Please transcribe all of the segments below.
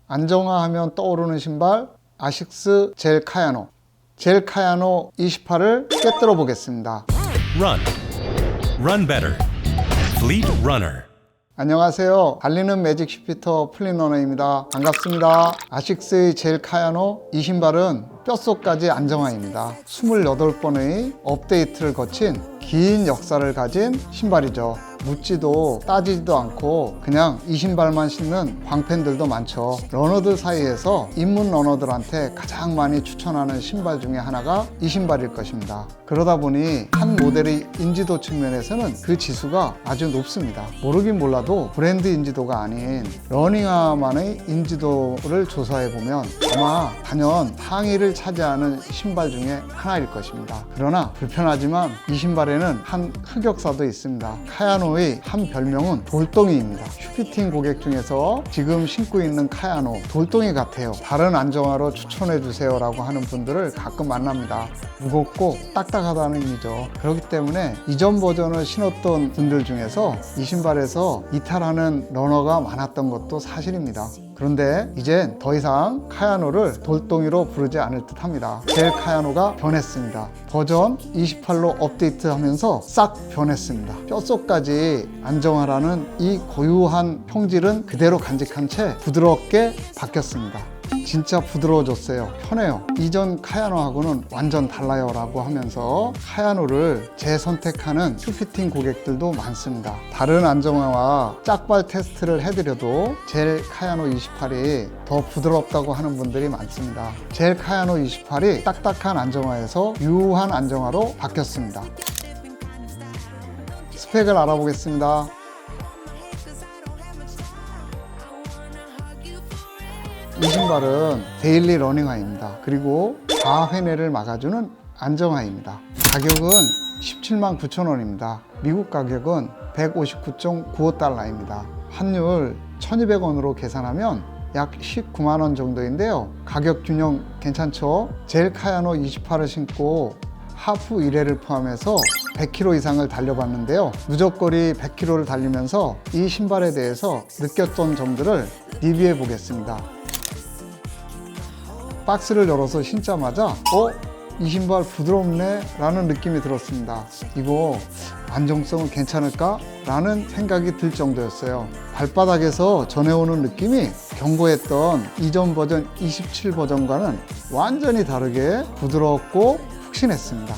안정화하면 떠오르는 신발 아식스 젤 카야노. 젤 카야노 28을 꿰뚫어 보겠습니다. Run. Run better. Fleet Runner. 안녕하세요. 달리는 매직 슈피터 플린러너입니다. 반갑습니다. 아식스의 젤 카야노 이 신발은 뼛속까지 안정화입니다. 28번의 업데이트를 거친 긴 역사를 가진 신발이죠. 묻지도 따지지도 않고 그냥 이 신발만 신는 광팬들도 많죠. 러너들 사이에서 입문 러너들한테 가장 많이 추천하는 신발 중에 하나가 이 신발일 것입니다. 그러다 보니 한 모델의 인지도 측면에서는 그 지수가 아주 높습니다. 모르긴 몰라도 브랜드 인지도가 아닌 러닝화만의 인지도를 조사해 보면 아마 단연 상위를 차지하는 신발 중에 하나일 것입니다. 그러나 불편하지만 이 신발에는 한 흑역사도 있습니다. 카야노의 한 별명은 돌덩이입니다. 슈피팅 고객 중에서 지금 신고 있는 카야노 돌덩이 같아요. 다른 안정화로 추천해 주세요 라고 하는 분들을 가끔 만납니다. 무겁고 딱딱하다는 의미죠. 그렇기 때문에 이전 버전을 신었던 분들 중에서 이 신발에서 이탈하는 러너가 많았던 것도 사실입니다. 그런데 이젠 더 이상 카야노를 돌덩이로 부르지 않을 듯 합니다. 젤 카야노가 변했습니다. 버전 28로 업데이트하면서 싹 변했습니다. 뼛속까지 안정화라는 이 고유한 형질은 그대로 간직한 채 부드럽게 바뀌었습니다. 진짜 부드러워졌어요. 편해요. 이전 카야노하고는 완전 달라요 라고 하면서 카야노를 재선택하는 슈피팅 고객들도 많습니다. 다른 안정화와 짝발 테스트를 해드려도 젤 카야노 28이 더 부드럽다고 하는 분들이 많습니다. 젤 카야노 28이 딱딱한 안정화에서 유한 안정화로 바뀌었습니다. 스펙을 알아보겠습니다. 이 신발은 데일리 러닝화입니다. 그리고 과회내를 막아주는 안정화입니다. 가격은 179,000원입니다. 미국 가격은 159.95달러입니다. 환율 1,200원으로 계산하면 약 19만원 정도인데요. 가격 균형 괜찮죠? 젤 카야노 28을 신고 하프 1회를 포함해서 100km 이상을 달려봤는데요. 누적거리 100km를 달리면서 이 신발에 대해서 느꼈던 점들을 리뷰해 보겠습니다. 박스를 열어서 신자마자 이 신발 부드럽네 라는 느낌이 들었습니다. 이거 안정성은 괜찮을까? 라는 생각이 들 정도였어요. 발바닥에서 전해오는 느낌이 경고했던 이전 버전 27 버전과는 완전히 다르게 부드럽고 푹신했습니다.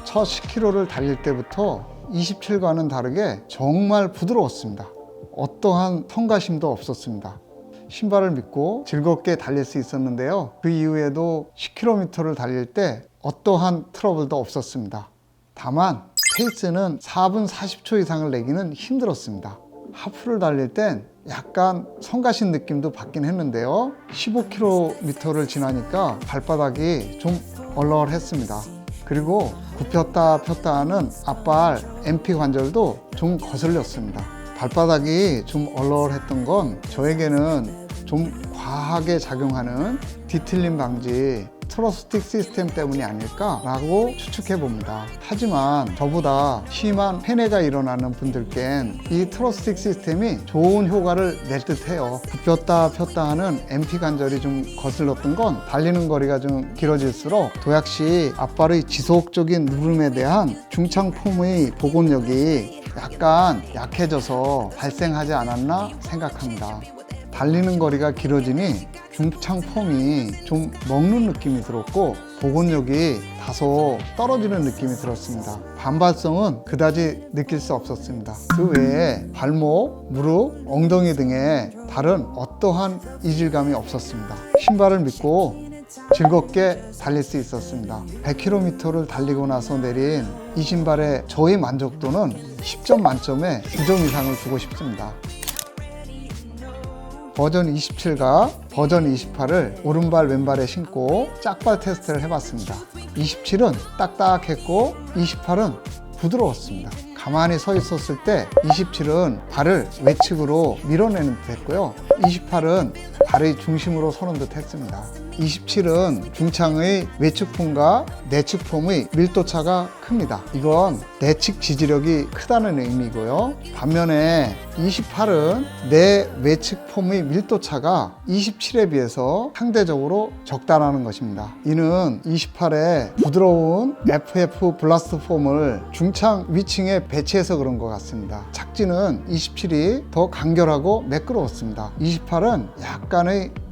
첫 10km를 달릴 때부터 27과는 다르게 정말 부드러웠습니다. 어떠한 성가심도 없었습니다. 신발을 믿고 즐겁게 달릴 수 있었는데요. 그 이후에도 10km를 달릴 때 어떠한 트러블도 없었습니다. 다만 페이스는 4분 40초 이상을 내기는 힘들었습니다. 하프를 달릴 땐 약간 성가신 느낌도 받긴 했는데요. 15km를 지나니까 발바닥이 좀 얼얼했습니다. 그리고 굽혔다 폈다 하는 앞발 MP 관절도 좀 거슬렸습니다. 발바닥이 좀 얼얼했던 건 저에게는 좀 과하게 작용하는 뒤틀림 방지 트러스틱 시스템 때문이 아닐까라고 추측해 봅니다. 하지만 저보다 심한 회내가 일어나는 분들께는 이 트러스틱 시스템이 좋은 효과를 낼 듯해요. 굽혔다 폈다 하는 MP 관절이 좀 거슬렀던 건 달리는 거리가 좀 길어질수록 도약시 앞발의 지속적인 누름에 대한 중창 폼의 복원력이 약간 약해져서 발생하지 않았나 생각합니다. 달리는 거리가 길어지니 중창 폼이 좀 먹는 느낌이 들었고 복원력이 다소 떨어지는 느낌이 들었습니다. 반발성은 그다지 느낄 수 없었습니다. 그 외에 발목, 무릎, 엉덩이 등에 다른 어떠한 이질감이 없었습니다. 신발을 믿고 즐겁게 달릴 수 있었습니다. 100km를 달리고 나서 내린 이 신발의 저의 만족도는 10점 만점에 9점 이상을 주고 싶습니다. 버전 27과 버전 28을 오른발 왼발에 신고 짝발 테스트를 해봤습니다. 27은 딱딱했고 28은 부드러웠습니다. 가만히 서 있었을 때 27은 발을 외측으로 밀어내는 듯 했고요. 28은 발의 중심으로 서는 듯 했습니다. 27은 중창의 외측 폼과 내측 폼의 밀도차가 큽니다. 이건 내측 지지력이 크다는 의미고요. 반면에 28은 내 외측 폼의 밀도차가 27에 비해서 상대적으로 적다라는 것입니다. 이는 28에 부드러운 FF 블라스트 폼을 중창 위층에 배치해서 그런 것 같습니다. 착지는 27이 더 간결하고 매끄러웠습니다. 28은 약간의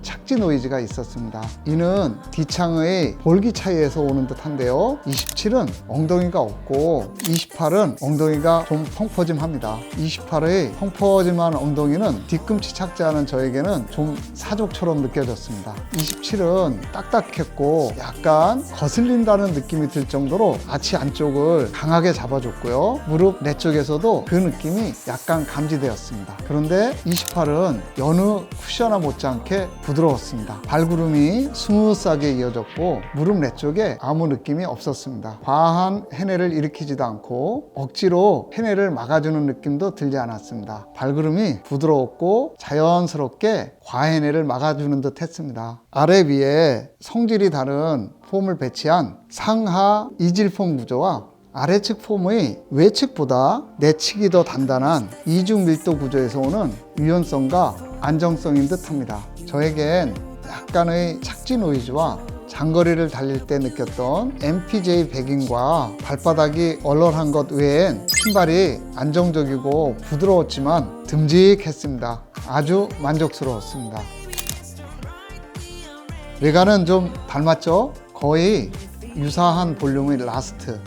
착지 노이즈가 있었습니다. 이는 뒷창의 볼기 차이에서 오는 듯한데요. 27은 엉덩이가 없고 28은 엉덩이가 좀 펑퍼짐합니다. 28의 펑퍼짐한 엉덩이는 뒤꿈치 착지하는 저에게는 좀 사족처럼 느껴졌습니다. 27은 딱딱했고 약간 거슬린다는 느낌이 들 정도로 아치 안쪽을 강하게 잡아줬고요. 무릎 내 쪽에서도 그 느낌이 약간 감지되었습니다. 그런데 28은 여느 쿠셔나 못지않게 부드러웠습니다. 발구름이 스무스하게 이어졌고 무릎 내 쪽에 아무 느낌이 없었습니다. 과한 해내를 일으키지도 않고 억지로 해내를 막아주는 느낌도 들지 않았습니다. 발구름이 부드러웠고 자연스럽게 과해내를 막아주는 듯 했습니다. 아래 위에 성질이 다른 폼을 배치한 상하 이질 폼 구조와 아래측 폼의 외측보다 내측이 더 단단한 이중 밀도 구조에서 오는 유연성과 안정성인 듯합니다. 저에겐 약간의 착지 노이즈와 장거리를 달릴 때 느꼈던 MPJ 백인과 발바닥이 얼얼한 것 외엔 신발이 안정적이고 부드러웠지만 듬직했습니다. 아주 만족스러웠습니다. 외관은 좀 닮았죠? 거의 유사한 볼륨의 라스트,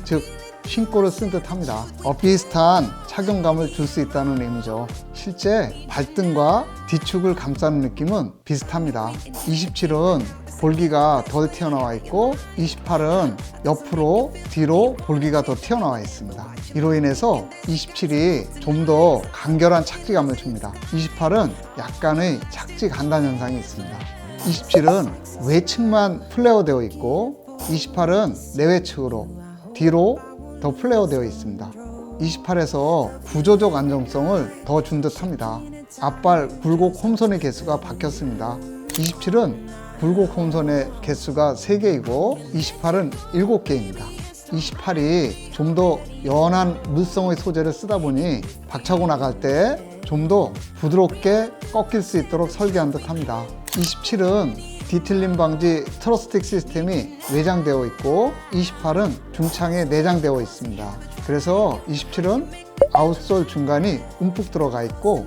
즉 신고를 쓴 듯 합니다. 비슷한 착용감을 줄 수 있다는 의미죠. 실제 발등과 뒤축을 감싸는 느낌은 비슷합니다. 27은 볼기가 덜 튀어나와 있고 28은 옆으로 뒤로 볼기가 더 튀어나와 있습니다. 이로 인해서 27이 좀 더 간결한 착지감을 줍니다. 28은 약간의 착지 간단 현상이 있습니다. 27은 외측만 플레어 되어 있고 28은 내외측으로 뒤로 더 플레어 되어 있습니다. 28에서 구조적 안정성을 더 준 듯합니다. 앞발 굴곡 홈선의 개수가 바뀌었습니다. 27은 굴곡 홈선의 개수가 3개이고 28은 7개입니다. 28이 좀 더 연한 물성의 소재를 쓰다 보니 박차고 나갈 때 좀 더 부드럽게 꺾일 수 있도록 설계한 듯합니다. 27은 뒤틀림 방지 트러스틱 시스템이 내장되어 있고 28은 중창에 내장되어 있습니다. 그래서 27은 아웃솔 중간이 움푹 들어가 있고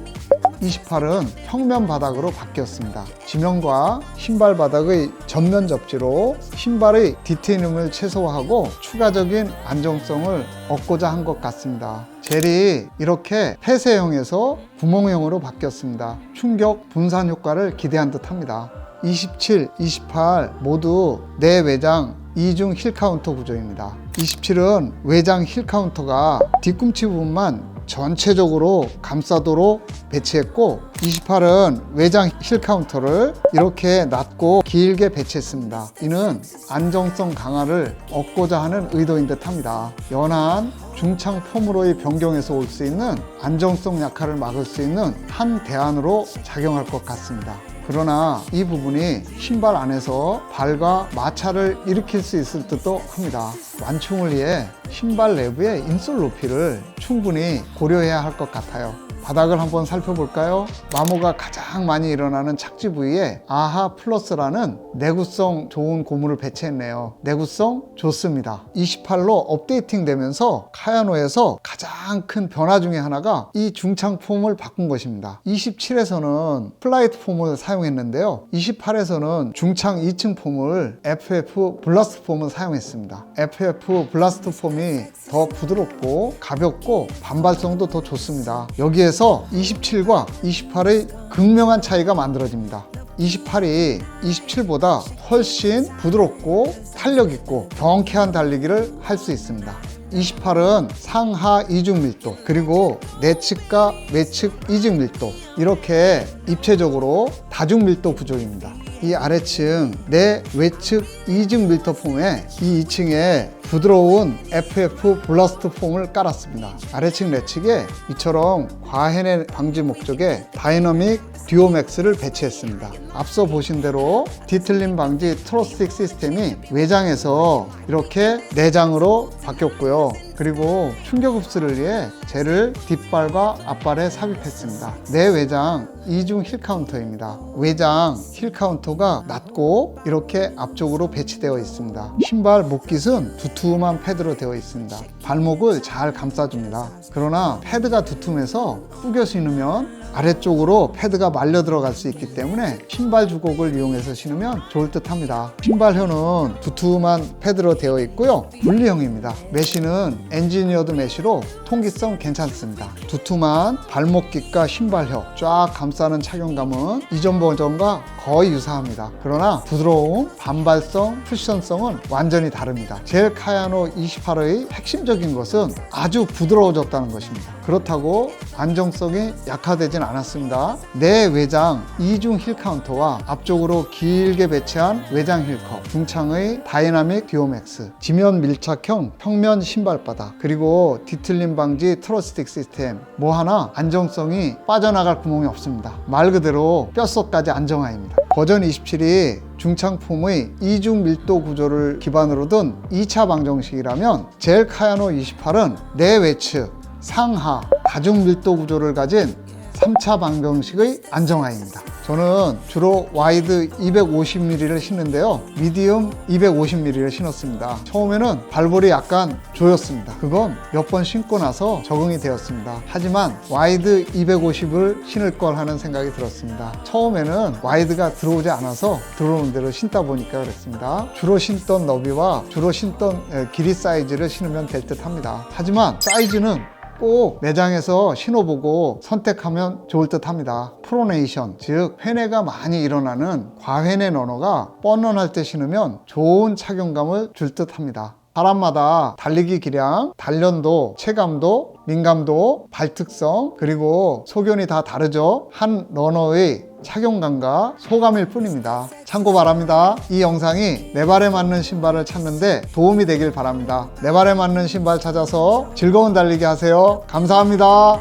28은 평면 바닥으로 바뀌었습니다. 지면과 신발 바닥의 전면 접지로 신발의 디테일함을 최소화하고 추가적인 안정성을 얻고자 한 것 같습니다. 젤이 이렇게 폐쇄형에서 구멍형으로 바뀌었습니다. 충격 분산 효과를 기대한 듯 합니다. 27, 28 모두 내외장 이중 힐 카운터 구조입니다. 27은 외장 힐 카운터가 뒤꿈치 부분만 전체적으로 감싸도록 배치했고 28은 외장 힐 카운터를 이렇게 낮고 길게 배치했습니다. 이는 안정성 강화를 얻고자 하는 의도인 듯 합니다. 연한 중창 폼으로의 변경에서 올 수 있는 안정성 약화를 막을 수 있는 한 대안으로 작용할 것 같습니다. 그러나 이 부분이 신발 안에서 발과 마찰을 일으킬 수 있을 듯도 합니다. 완충을 위해 신발 내부의 인솔 높이를 충분히 고려해야 할 것 같아요. 바닥을 한번 살펴볼까요? 마모가 가장 많이 일어나는 착지 부위에 아하 플러스라는 내구성 좋은 고무를 배치했네요. 내구성 좋습니다. 28로 업데이팅 되면서 카야노에서 가장 큰 변화 중에 하나가 이 중창 폼을 바꾼 것입니다. 27에서는 플라이트 폼을 사용했는데요. 28에서는 중창 2층 폼을 FF 블라스트 폼을 사용했습니다. FF 블라스트 폼이 더 부드럽고 가볍고 반발성도 더 좋습니다. 여기에서 27과 28의 극명한 차이가 만들어집니다. 28이 27보다 훨씬 부드럽고 탄력 있고 경쾌한 달리기를 할 수 있습니다. 28은 상하 이중 밀도 그리고 내측과 외측 이중 밀도 이렇게 입체적으로 다중 밀도 구조입니다. 이 아래층 내 외측 이중 밀터 폼에 이 2층에 부드러운 FF 블러스트 폼을 깔았습니다. 아래층 내측에 이처럼 과해내 방지 목적의 다이너믹 듀오맥스를 배치했습니다. 앞서 보신 대로 뒤틀림 방지 트러스틱 시스템이 외장에서 이렇게 내장으로 바뀌었고요. 그리고 충격 흡수를 위해 젤을 뒷발과 앞발에 삽입했습니다. 내외장 이중 힐 카운터입니다. 외장 힐 카운터가 낮고 이렇게 앞쪽으로 배치되어 있습니다. 신발 목깃은 두툼한 패드로 되어 있습니다. 발목을 잘 감싸줍니다. 그러나 패드가 두툼해서 구겨 신으면 아래쪽으로 패드가 말려 들어갈 수 있기 때문에 신발 주걱을 이용해서 신으면 좋을 듯 합니다. 신발혀는 두툼한 패드로 되어 있고요. 분리형입니다. 메쉬는 엔지니어드 메쉬로 통기성 괜찮습니다. 두툼한 발목깃과 신발혀 쫙 감싸는 착용감은 이전 버전과 거의 유사합니다. 그러나 부드러움, 반발성, 쿠션성은 완전히 다릅니다. 젤 카야노 28의 핵심적인 것은 아주 부드러워졌다는 것입니다. 그렇다고 안정성이 약화되진 않았습니다. 내외장 이중 힐 카운터와 앞쪽으로 길게 배치한 외장 힐컵, 중창의 다이나믹 듀오맥스, 지면 밀착형 평면 신발바닥, 그리고 뒤틀림 방지 트러스틱 시스템, 뭐 하나 안정성이 빠져나갈 구멍이 없습니다. 말 그대로 뼛속까지 안정화입니다. 버전 27이 중창폼의 이중 밀도 구조를 기반으로 둔 2차 방정식이라면 젤 카야노 28은 내외측, 상하, 다중 밀도 구조를 가진 3차 방정식의 안정화입니다. 저는 주로 와이드 250mm를 신는데요. 미디움 250mm를 신었습니다. 처음에는 발볼이 약간 조였습니다. 그건 몇 번 신고 나서 적응이 되었습니다. 하지만 와이드 250을 신을 걸 하는 생각이 들었습니다. 처음에는 와이드가 들어오지 않아서 들어오는 대로 신다 보니까 그랬습니다. 주로 신던 너비와 주로 신던 길이 사이즈를 신으면 될 듯 합니다. 하지만 사이즈는 꼭 매장에서 신어보고 선택하면 좋을 듯 합니다. 프로네이션, 즉 회내가 많이 일어나는 과회내 러너가 뻔런할 때 신으면 좋은 착용감을 줄 듯 합니다. 사람마다 달리기 기량, 단련도, 체감도, 민감도, 발특성, 그리고 소견이 다 다르죠. 한 러너의 착용감과 소감일 뿐입니다. 참고 바랍니다. 이 영상이 내 발에 맞는 신발을 찾는데 도움이 되길 바랍니다. 내 발에 맞는 신발 찾아서 즐거운 달리기 하세요. 감사합니다.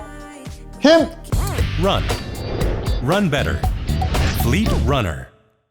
힘! Run. Run better. Fleet Runner.